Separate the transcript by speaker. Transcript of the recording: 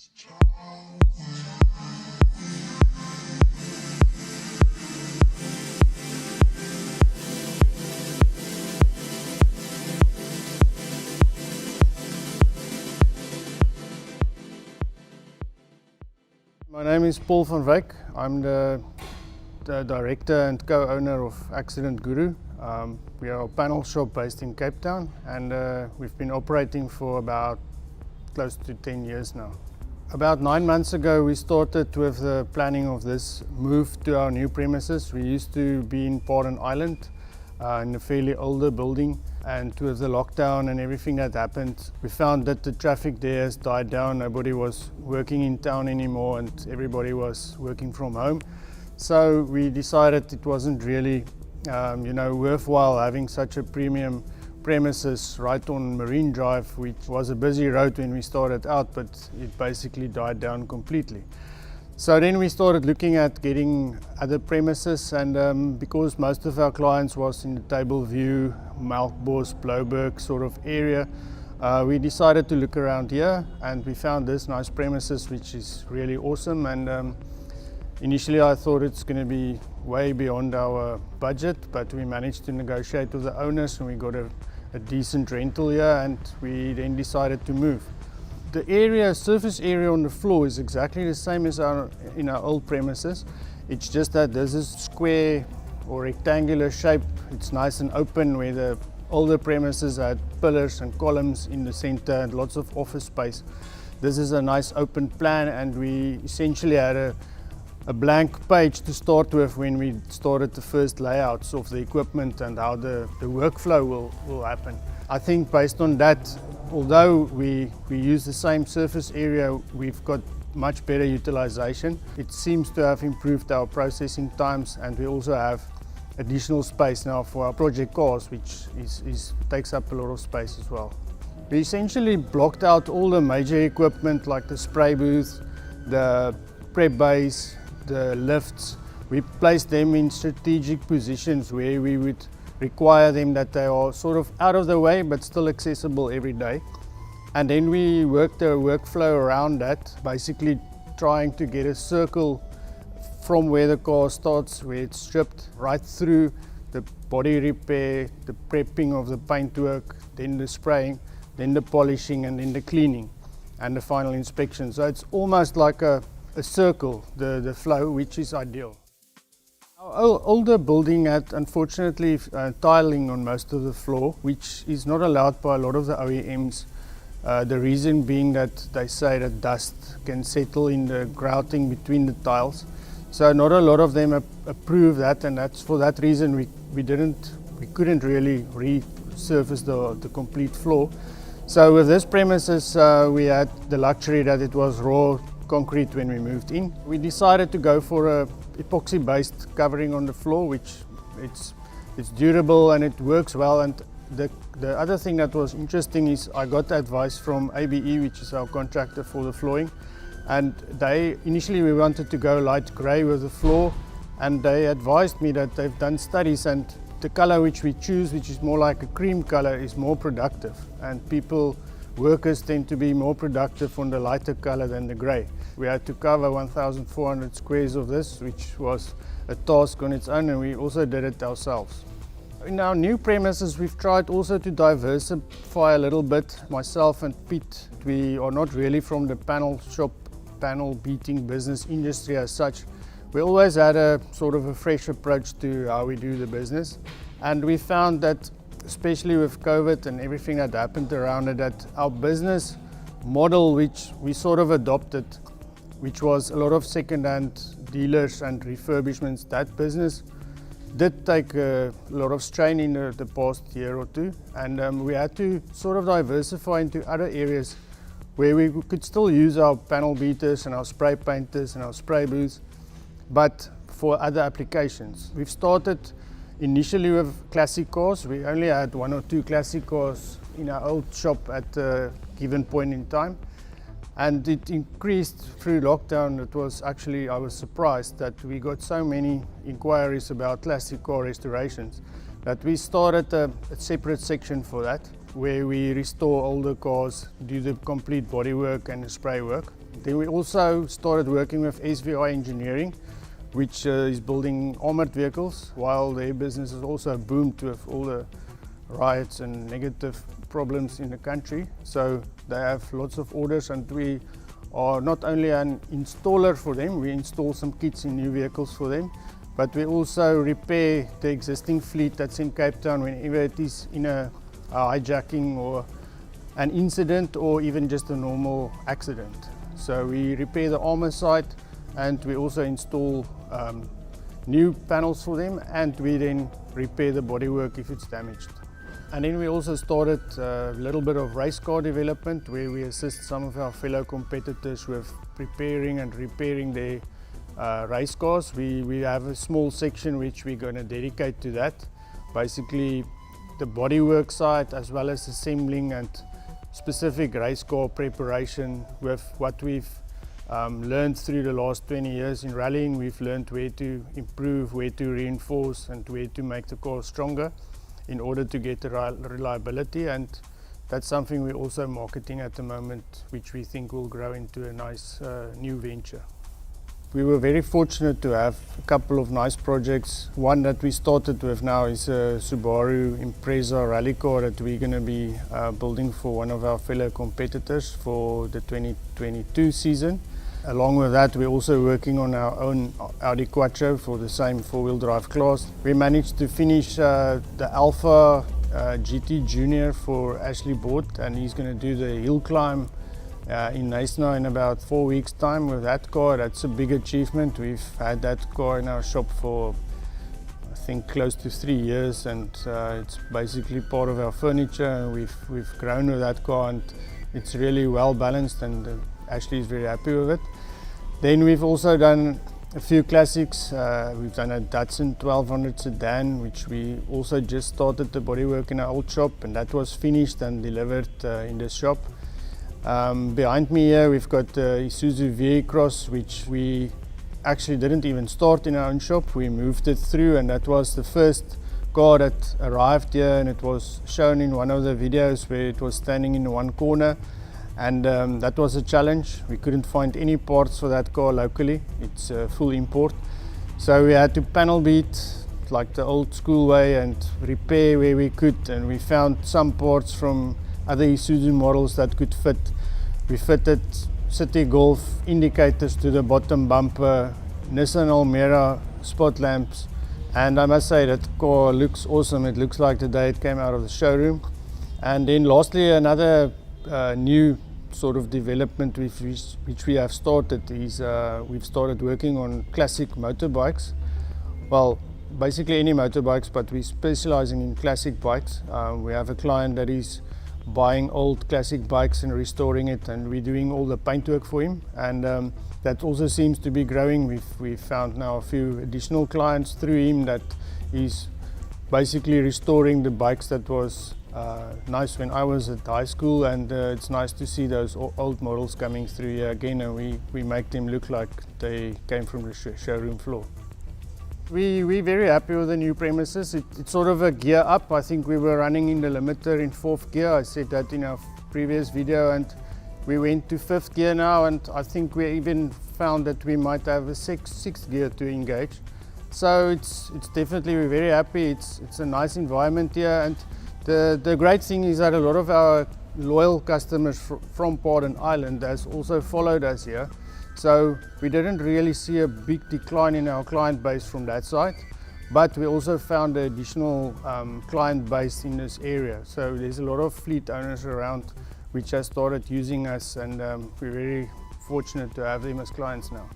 Speaker 1: My name is Paul van Wyk. I'm the director and co-owner of AcciDentGuru. We are a panel shop based in Cape Town, and we've been operating for about close to 10 years now. About 9 months ago we started with the planning of this move to our new premises. We used to be in Pardon Island in a fairly older building, and with the lockdown and everything that happened, we found that the traffic there has died down. Nobody was working in town anymore and everybody was working from home. So we decided it wasn't really worthwhile having such a premium premises right on Marine Drive, which was a busy road when we started out, but it basically died down completely. So then we started looking at getting other premises, and because most of our clients was in the Tableview, Melkbos, Blouberg sort of area, we decided to look around here, and we found this nice premises which is really awesome. And initially I thought it's going to be way beyond our budget, but we managed to negotiate with the owners and we got a decent rental here, and we then decided to move. The surface area on the floor is exactly the same as in our old premises. It's just that this is square or rectangular shape. It's nice and open, where the older premises had pillars and columns in the center and lots of office space. This is a nice open plan, and we essentially had a blank page to start with when we started the first layouts of the equipment and how the workflow will happen. I think based on that, although we use the same surface area, we've got much better utilization. It seems to have improved our processing times, and we also have additional space now for our project cars, which takes up a lot of space as well. We essentially blocked out all the major equipment like the spray booth, the prep bays, the lifts. We placed them in strategic positions where we would require them that they are sort of out of the way but still accessible every day. And then we worked the workflow around that, basically trying to get a circle from where the car starts, where it's stripped, right through the body repair, the prepping of the paintwork, then the spraying, then the polishing, and then the cleaning and the final inspection. So it's almost like a circle, the flow, which is ideal. Our older building had unfortunately tiling on most of the floor, which is not allowed by a lot of the OEMs. The reason being that they say that dust can settle in the grouting between the tiles. So not a lot of them approve that, and that's for that reason we couldn't really resurface the complete floor. So with this premises we had the luxury that it was raw concrete when we moved in. We decided to go for a epoxy based covering on the floor, which it's durable and it works well. And the other thing that was interesting is I got advice from ABE, which is our contractor for the flooring, and initially we wanted to go light grey with the floor, and they advised me that they've done studies and the color which we choose, which is more like a cream color, is more productive, and workers tend to be more productive on the lighter color than the grey. We had to cover 1,400 squares of this, which was a task on its own, and we also did it ourselves. In our new premises, we've tried also to diversify a little bit. Myself and Pete, we are not really from the panel shop, panel beating business industry as such. We always had a sort of a fresh approach to how we do the business, and we found that especially with COVID and everything that happened around it, that our business model, which we sort of adopted, which was a lot of second-hand dealers and refurbishments, that business did take a lot of strain in the past year or two, and we had to sort of diversify into other areas where we could still use our panel beaters and our spray painters and our spray booths, but for other applications. We've started initially with classic cars. We only had 1 or 2 classic cars in our old shop at a given point in time, and it increased through lockdown. I was surprised that we got so many inquiries about classic car restorations that we started a separate section for that, where we restore older cars, do the complete bodywork and the spray work. Then we also started working with SVI Engineering, which is building armored vehicles, while their business has also boomed with all the riots and negative problems in the country. So they have lots of orders, and we are not only an installer for them, we install some kits in new vehicles for them, but we also repair the existing fleet that's in Cape Town whenever it is in a hijacking or an incident or even just a normal accident. So we repair the armor side, and we also install new panels for them, and we then repair the bodywork if it's damaged. And then we also started a little bit of race car development, where we assist some of our fellow competitors with preparing and repairing their race cars. We have a small section which we're going to dedicate to that. Basically the bodywork side, as well as assembling and specific race car preparation with what we've learned through the last 20 years in rallying. We've learned where to improve, where to reinforce, and where to make the car stronger in order to get the reliability, and that's something we're also marketing at the moment, which we think will grow into a nice new venture. We were very fortunate to have a couple of nice projects. One that we started with now is a Subaru Impreza rally car that we're going to be building for one of our fellow competitors for the 2022 season. Along with that, we're also working on our own Audi Quattro for the same four-wheel drive class. We managed to finish the Alpha GT Junior for Ashley Bort, and he's going to do the hill climb in Knysna in about 4 weeks' time with that car. That's a big achievement. We've had that car in our shop for I think close to 3 years, and it's basically part of our furniture. We've grown with that car, and it's really well balanced, and Ashley is very happy with it. Then we've also done a few classics. We've done a Datsun 1200 sedan, which we also just started the bodywork in our old shop, and that was finished and delivered in the shop. Behind me here we've got the Isuzu VA Cross, which we actually didn't even start in our own shop. We moved it through, and that was the first car that arrived here, and it was shown in one of the videos where it was standing in one corner, and that was a challenge. We couldn't find any parts for that car locally. It's a full import, so we had to panel beat like the old school way and repair where we could, and we found some parts from other Isuzu models that could fit. We fitted City Golf indicators to the bottom bumper, Nissan Almera spot lamps, and I must say that car looks awesome. It looks like the day it came out of the showroom. And then lastly, another new sort of development which we have started is we've started working on classic motorbikes. Well, basically any motorbikes, but we're specializing in classic bikes. We have a client that is buying old classic bikes and restoring it, and we're doing all the paintwork for him, and that also seems to be growing. We've found now a few additional clients through him that is basically restoring the bikes that was nice when I was at high school, and it's nice to see those old models coming through here again, and we make them look like they came from the showroom floor. We're very happy with the new premises. It's sort of a gear up. I think we were running in the limiter in 4th gear. I said that in our previous video, and we went to 5th gear now, and I think we even found that we might have a 6th gear to engage. So it's definitely, we're very happy. It's a nice environment here, and the great thing is that a lot of our loyal customers from Pardon Island has also followed us here. So we didn't really see a big decline in our client base from that side, but we also found an additional client base in this area. So there's a lot of fleet owners around which have started using us, and we're very fortunate to have them as clients now.